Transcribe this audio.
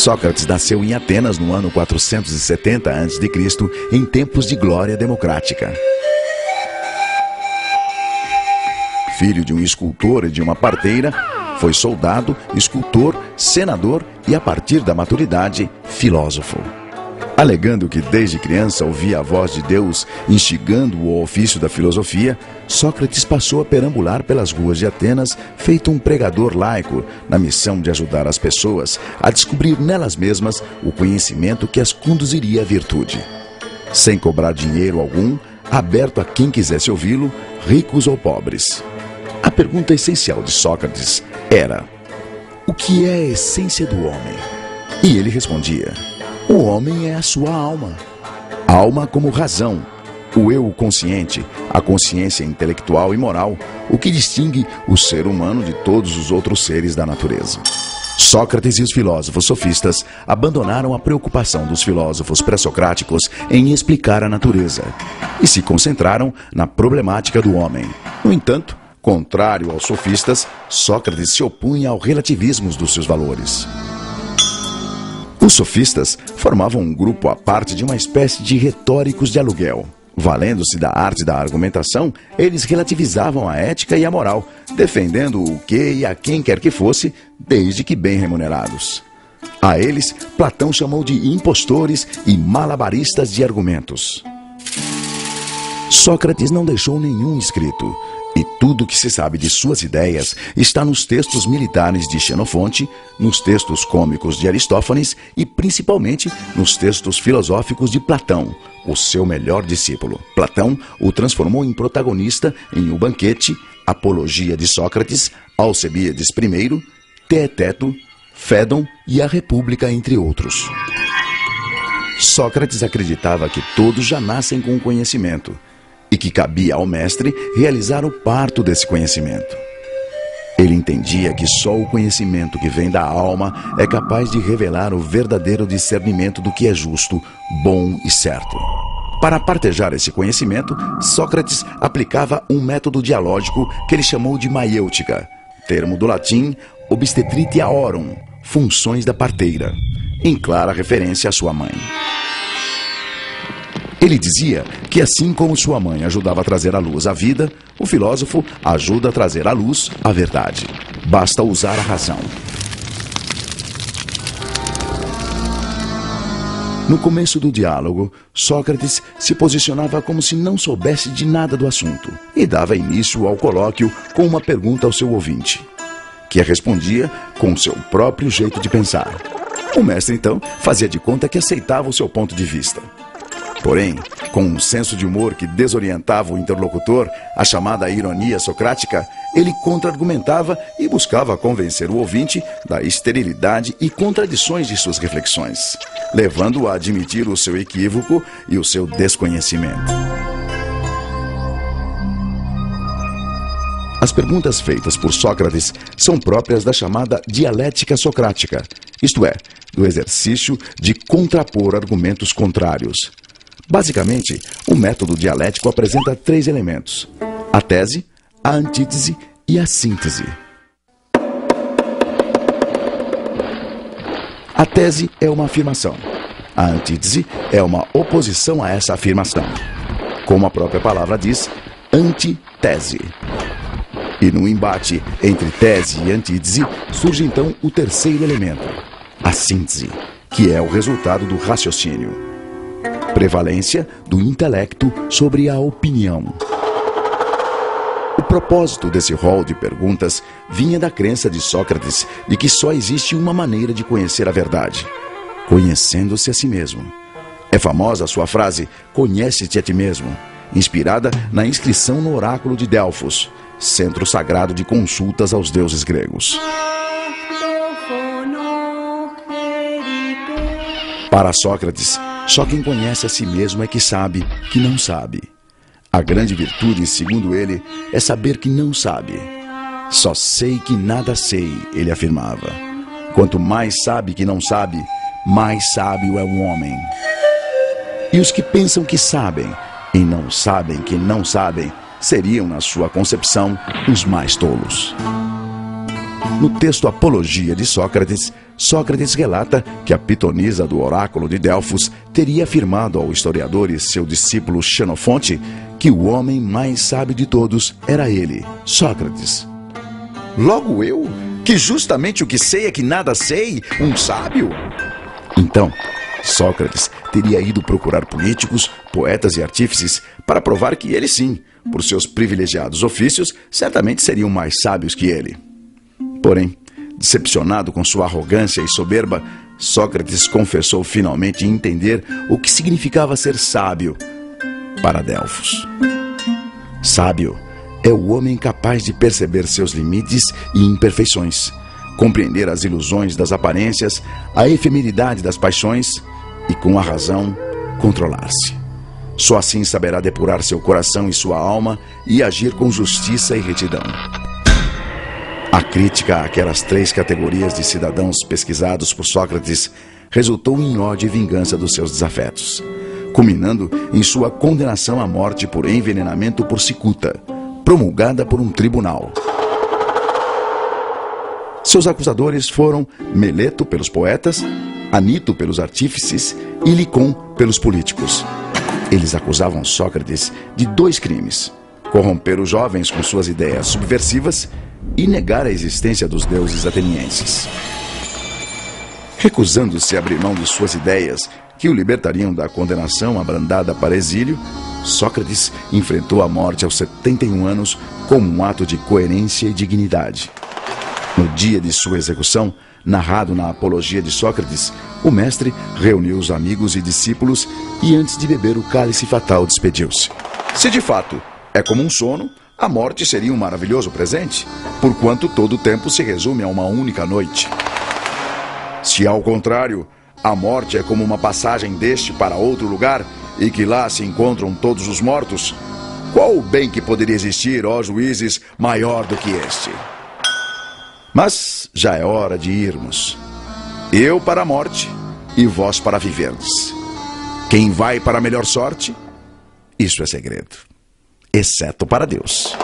Sócrates nasceu em Atenas no ano 470 a.C., em tempos de glória democrática. Filho de um escultor e de uma parteira, foi soldado, escultor, senador e, a partir da maturidade, filósofo. Alegando que desde criança ouvia a voz de Deus instigando-o ao ofício da filosofia, Sócrates passou a perambular pelas ruas de Atenas, feito um pregador laico, na missão de ajudar as pessoas a descobrir nelas mesmas o conhecimento que as conduziria à virtude. Sem cobrar dinheiro algum, aberto a quem quisesse ouvi-lo, ricos ou pobres. A pergunta essencial de Sócrates era: o que é a essência do homem? E ele respondia: o homem é a sua alma. Alma como razão, o eu consciente, a consciência intelectual e moral, o que distingue o ser humano de todos os outros seres da natureza. Sócrates e os filósofos sofistas abandonaram a preocupação dos filósofos pré-socráticos em explicar a natureza e se concentraram na problemática do homem. No entanto, contrário aos sofistas, Sócrates se opunha ao relativismo dos seus valores. Os sofistas formavam um grupo à parte de uma espécie de retóricos de aluguel. Valendo-se da arte da argumentação, eles relativizavam a ética e a moral, defendendo o que e a quem quer que fosse, desde que bem remunerados. A eles, Platão chamou de impostores e malabaristas de argumentos. Sócrates não deixou nenhum escrito, e tudo o que se sabe de suas ideias está nos textos militares de Xenofonte, nos textos cômicos de Aristófanes e principalmente nos textos filosóficos de Platão, o seu melhor discípulo. Platão o transformou em protagonista em O Banquete, Apologia de Sócrates, Alcebíades I, Teeteto, Fédon e A República, entre outros. Sócrates acreditava que todos já nascem com o conhecimento e que cabia ao mestre realizar o parto desse conhecimento. Ele entendia que só o conhecimento que vem da alma é capaz de revelar o verdadeiro discernimento do que é justo, bom e certo. Para partejar esse conhecimento, Sócrates aplicava um método dialógico que ele chamou de maiêutica, termo do latim obstetritiaorum, funções da parteira, em clara referência à sua mãe. Ele dizia que assim como sua mãe ajudava a trazer à luz a vida, o filósofo ajuda a trazer à luz a verdade. Basta usar a razão. No começo do diálogo, Sócrates se posicionava como se não soubesse de nada do assunto e dava início ao colóquio com uma pergunta ao seu ouvinte, que a respondia com seu próprio jeito de pensar. O mestre, então, fazia de conta que aceitava o seu ponto de vista. Porém, com um senso de humor que desorientava o interlocutor, a chamada ironia socrática, ele contra-argumentava e buscava convencer o ouvinte da esterilidade e contradições de suas reflexões, levando-o a admitir o seu equívoco e o seu desconhecimento. As perguntas feitas por Sócrates são próprias da chamada dialética socrática, isto é, do exercício de contrapor argumentos contrários. Basicamente, o método dialético apresenta 3 elementos: a tese, a antítese e a síntese. A tese é uma afirmação. A antítese é uma oposição a essa afirmação. Como a própria palavra diz, antitese. E no embate entre tese e antítese surge então o terceiro elemento, a síntese, que é o resultado do raciocínio. Prevalência do intelecto sobre a opinião. O propósito desse rol de perguntas vinha da crença de Sócrates de que só existe uma maneira de conhecer a verdade: conhecendo-se a si mesmo. É famosa a sua frase, conhece-te a ti mesmo, inspirada na inscrição no oráculo de Delfos, centro sagrado de consultas aos deuses gregos. Para Sócrates, só quem conhece a si mesmo é que sabe que não sabe. A grande virtude, segundo ele, é saber que não sabe. Só sei que nada sei, ele afirmava. Quanto mais sabe que não sabe, mais sábio é um homem. E os que pensam que sabem e não sabem que não sabem, seriam, na sua concepção, os mais tolos. No texto Apologia de Sócrates, Sócrates relata que a pitonisa do oráculo de Delfos teria afirmado ao historiador e seu discípulo Xenofonte que o homem mais sábio de todos era ele, Sócrates. Logo eu, que justamente o que sei é que nada sei, um sábio? Então, Sócrates teria ido procurar políticos, poetas e artífices para provar que ele sim, por seus privilegiados ofícios, certamente seriam mais sábios que ele. Porém, decepcionado com sua arrogância e soberba, Sócrates confessou finalmente entender o que significava ser sábio para Delfos. Sábio é o homem capaz de perceber seus limites e imperfeições, compreender as ilusões das aparências, a efemeridade das paixões e, com a razão, controlar-se. Só assim saberá depurar seu coração e sua alma e agir com justiça e retidão. A crítica àquelas 3 categorias de cidadãos pesquisados por Sócrates resultou em ódio e vingança dos seus desafetos, culminando em sua condenação à morte por envenenamento por cicuta, promulgada por um tribunal. Seus acusadores foram Meleto pelos poetas, Anito pelos artífices e Licon pelos políticos. Eles acusavam Sócrates de 2 crimes: corromper os jovens com suas ideias subversivas e negar a existência dos deuses atenienses. Recusando-se a abrir mão de suas ideias, que o libertariam da condenação abrandada para exílio, Sócrates enfrentou a morte aos 71 anos como um ato de coerência e dignidade. No dia de sua execução, narrado na Apologia de Sócrates, o mestre reuniu os amigos e discípulos e, antes de beber o cálice fatal, despediu-se. Se de fato é como um sono, a morte seria um maravilhoso presente, porquanto todo o tempo se resume a uma única noite. Se, ao contrário, a morte é como uma passagem deste para outro lugar e que lá se encontram todos os mortos, qual o bem que poderia existir, ó juízes, maior do que este? Mas já é hora de irmos. Eu para a morte e vós para viverdes. Quem vai para a melhor sorte? Isso é segredo, exceto para Deus.